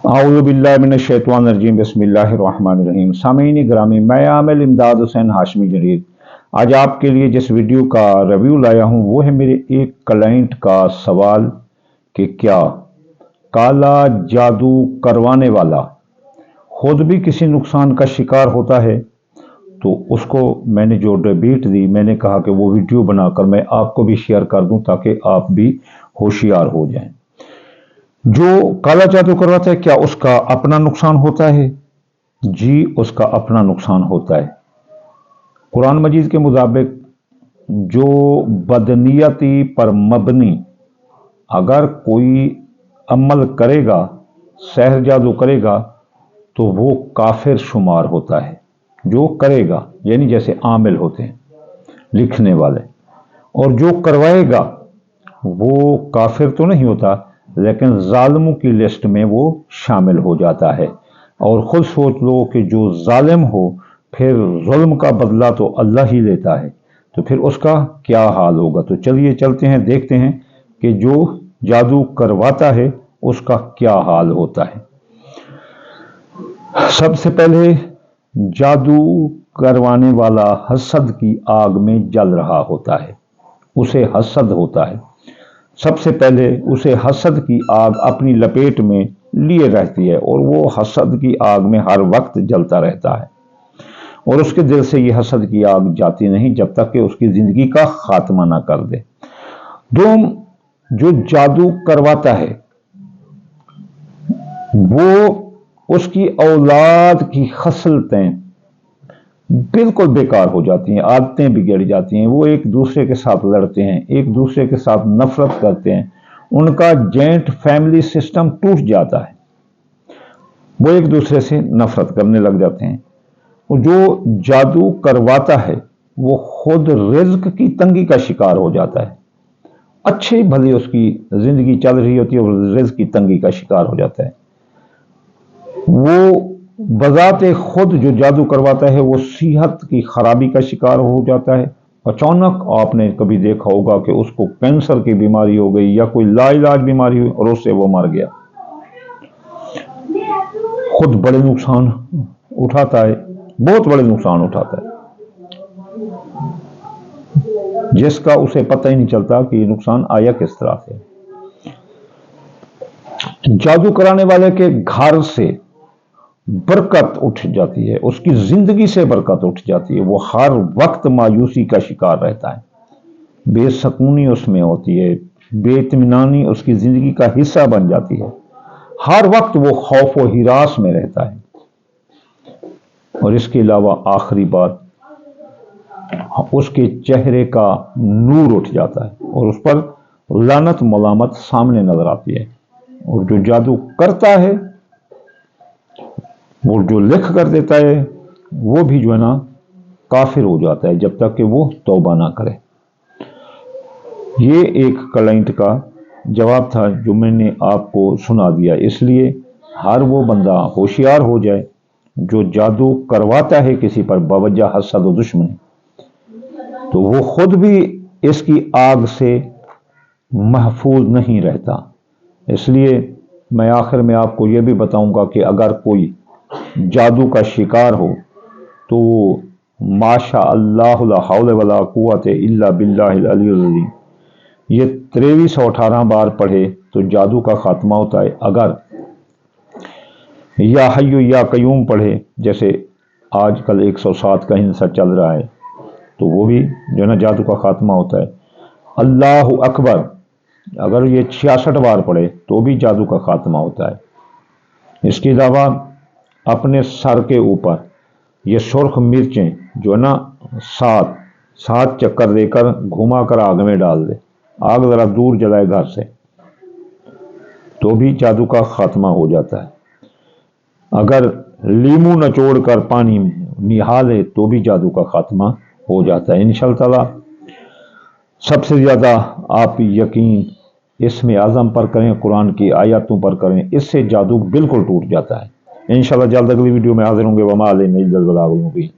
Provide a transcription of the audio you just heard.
आऊज़ु बिल्लाहि मिनश्शैतानिर्रजीम बिस्मिल्लाहिर्रहमानिर्रहीम। सामीन ग्रामी, मैं आमिल इमदाद हुसैन हाशमी जरीद आज आपके लिए जिस वीडियो का रिव्यू लाया हूँ वो है मेरे एक क्लाइंट का सवाल कि क्या काला जादू करवाने वाला खुद भी किसी नुकसान का शिकार होता है। तो उसको मैंने जो डिबेट दी, मैंने कहा कि वो वीडियो बनाकर मैं आपको भी शेयर कर दूं ताकि आप भी होशियार हो जाएं। जो काला जादू करवाता है क्या उसका अपना नुकसान होता है? जी, उसका अपना नुकसान होता है। कुरान मजीद के मुताबिक जो बदनीयती पर मबनी अगर कोई अमल करेगा, सहर जादू करेगा, तो वो काफिर शुमार होता है। जो करेगा यानी जैसे आमिल होते हैं लिखने वाले, और जो करवाएगा वो काफिर तो नहीं होता लेकिन जालिमों की लिस्ट में वो शामिल हो जाता है। और खुद सोच लो कि जो जालिम हो फिर जुल्म का बदला तो अल्लाह ही लेता है, तो फिर उसका क्या हाल होगा। तो चलिए चलते हैं, देखते हैं कि जो जादू करवाता है उसका क्या हाल होता है। सबसे पहले जादू करवाने वाला हसद की आग में जल रहा होता है, उसे हसद होता है। सबसे पहले उसे हसद की आग अपनी लपेट में लिए रहती है और वो हसद की आग में हर वक्त जलता रहता है और उसके दिल से ये हसद की आग जाती नहीं जब तक कि उसकी जिंदगी का खात्मा ना कर दे। जो जादू करवाता है वो उसकी औलाद की खसलतें बिल्कुल बेकार हो जाती हैं, आदतें बिगड़ जाती हैं। वो एक दूसरे के साथ लड़ते हैं, एक दूसरे के साथ नफरत करते हैं, उनका जॉइंट फैमिली सिस्टम टूट जाता है, वो एक दूसरे से नफरत करने लग जाते हैं। और जो जादू करवाता है वो खुद रिज्क की तंगी का शिकार हो जाता है। अच्छी भली उसकी जिंदगी चल रही होती है और रिज्क की तंगी का शिकार हो जाता है। वो बजाते खुद जो जादू करवाता है वो सेहत की खराबी का शिकार हो जाता है। अचानक आपने कभी देखा होगा कि उसको कैंसर की बीमारी हो गई या कोई लाइलाज बीमारी हुई और उससे वो मर गया। खुद बड़े नुकसान उठाता है, बहुत बड़े नुकसान उठाता है, जिसका उसे पता ही नहीं चलता कि ये नुकसान आया किस तरह से। जादू कराने वाले के घर से बरकत उठ जाती है, उसकी जिंदगी से बरकत उठ जाती है। वो हर वक्त मायूसी का शिकार रहता है, बेसकूनी उसमें होती है, बेइत्मीनानी उसकी जिंदगी का हिस्सा बन जाती है। हर वक्त वो खौफ व हिरास में रहता है। और इसके अलावा आखिरी बात, उसके चेहरे का नूर उठ जाता है और उस पर लानत मलामत सामने नजर आती है। और जो जादू करता है वो जो लिख कर देता है वो भी जो है ना काफिर हो जाता है जब तक कि वो तौबा ना करे। ये एक क्लाइंट का जवाब था जो मैंने आपको सुना दिया। इसलिए हर वो बंदा होशियार हो जाए जो जादू करवाता है किसी पर बवजह हसद और दुश्मनी, तो वो खुद भी इसकी आग से महफूज नहीं रहता। इसलिए मैं आखिर में आपको यह भी बताऊंगा कि अगर कोई जादू का शिकार हो तो माशा अल्लाह ला हौल वला कुव्वत इल्ला बिल्लाहिल अलीयुल अज़ीम ये 2318 बार पढ़े तो जादू का खात्मा होता है। अगर या हय्यु या कयूम पढ़े, जैसे आजकल 107 का हिंसा चल रहा है, तो वो भी जो है ना जादू का खात्मा होता है। अल्लाह अकबर अगर ये 66 बार पढ़े तो भी जादू का खात्मा होता है। इसके अलावा अपने सर के ऊपर ये सुर्ख मिर्चें जो है ना 7 चक्कर देकर घुमा कर आग में डाल दे, आग जरा दूर जलाए घर से, तो भी जादू का खात्मा हो जाता है। अगर लीमू नचोड़ कर पानी में निहा ले तो भी जादू का खात्मा हो जाता है इंशाअल्लाह ताला। सबसे ज्यादा आप यकीन इसमें आज़म पर करें, कुरान की आयतों पर करें, इससे जादू बिल्कुल टूट जाता है। इंशाअल्लाह जल्द अगली वीडियो में हाजिर होंगे। वमा अलैना इल्लल बलागुल मुबीन।